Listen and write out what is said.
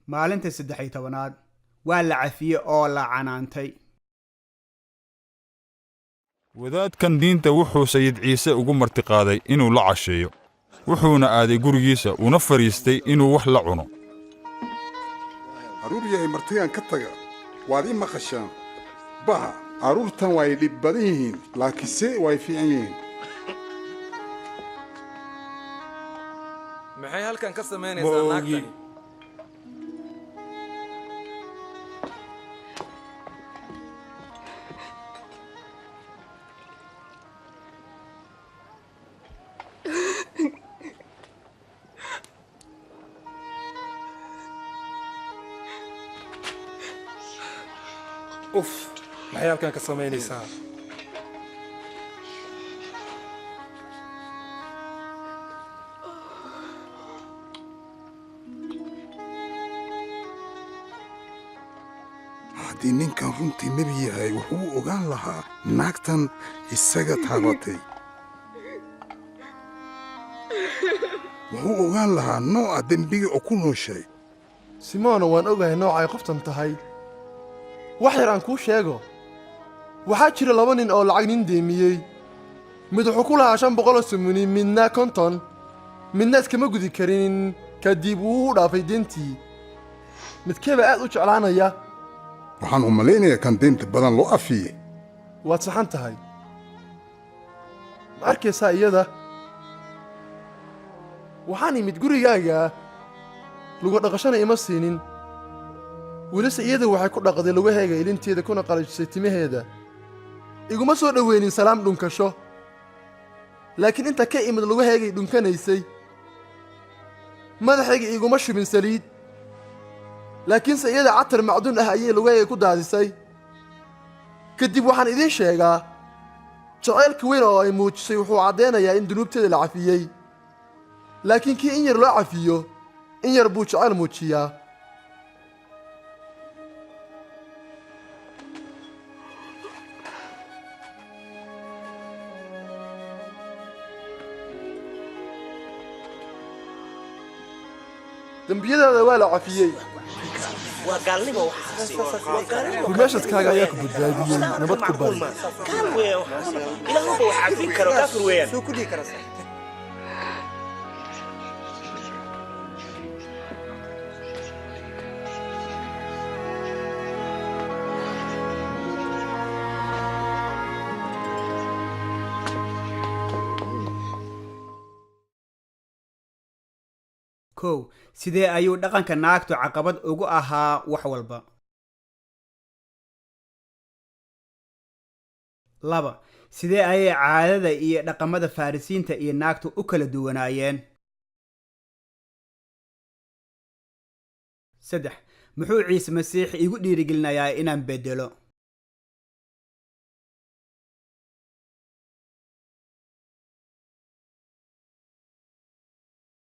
maalinta 13aad waa la cafiyey oo la canaantay. wadaadkan diinta wuxuu sayid ciise ugu martiqaaday inuu la casheeyo wuxuuna aaday gurigiisa una fariistay inuu wax la cuno. caruur yahay martigaan ka taga waad ii maqashaan baha caruurtan way dhib badan yihiin laakiinse way fiican yihiin. maxay halkan ka samaynaysaa naagtani? maxay halkan ka samaynaysaa? haddii ninkan runtii nebi yahay wuxuu ogaan lahaa naagtan isaga taabatay. wuxuu ogaan lahaa nooca dembiga oo ku nooshay. simoono waan ogahay noocay qoftan tahay. wax yar aan kuu sheego, waxaa jira 2 nin oo lacag nin deemiyey. mid wuxuu ku lahaa 500 sumuni, midna 50, midna iskama gudi karin, kadib wuu u dhaafay deentii. midkeeba aad u jeclaanaya? waxaan u malaynayaa kan deynta badan loo afiyey. waad saxan tahay. ma arkaysaa iyada? waxaan imid gurigaaga, lugu dhaqashana ima siinin. welise iyada waxay ku dhaqday lugaheega ilinteeda kuna qalajisay timaheeda. iguma soo dhoweynin salaam dhunkasho, laakiin inta ka imid lugaheegay dhunkanaysay. madaxayga iguma shubin saliid, laakiinse iyada catar macduun ah ayay lugaheega ku daadisay. kadib waxaan idiin sheegaa, jacaylka weyn oo ay muujisay wuxuu caddaynayaa in dunuubteeda la cafiyey. laakiin kii in yar loo cafiyo, in yar buu jacayl muujiyaa. dembiyadaada waa la cafiyey. rumeeshadkaaga ayaa ku badbaadiyey. nabad ku bari. sidee ayuu dhaqanka naagtu caqabad ugu ahaa wax walba? 2 sidee ayay caadada iyo dhaqamada farisiinta iyo naagtu u kala duwanaayeen? 3 muxuu ciise masiix igu dhiirigelinayaa inaan bedelo?